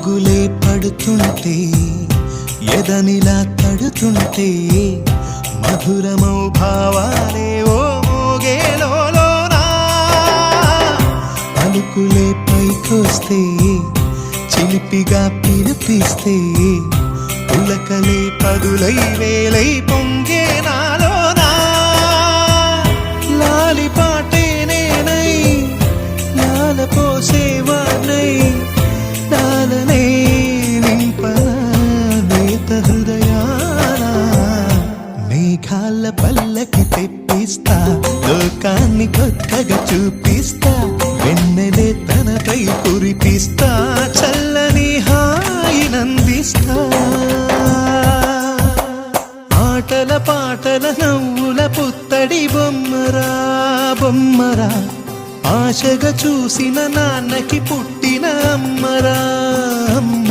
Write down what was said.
పిడుగులే పడుతుంటే ఎదనిలా తడుతుంటే మధురమౌ భావాలే ఓ మోగేలోనా పలుకులే పైకొస్తే చిలిపిగా పిలిపిస్తే పులకలే పదులై వేలై పొంగే నాలోనా లాలి పాటే నేనై లాల పోసేవానై లాలనే నింపనా నేత హృదయాన మేఘాల పల్లకి తెప్పిస్తా లోకాన్ని కొత్తగా చూపిస్తా వెన్నెలే తనపై కురిపిస్తా చల్లని హాయినందిస్తా ఆటల పాటల నవ్వుల పుత్తడి బొమ్మరా బొమ్మరా ఆశగా చూసిన నాన్నకి పుట్టిన అమ్మరా అమ్మ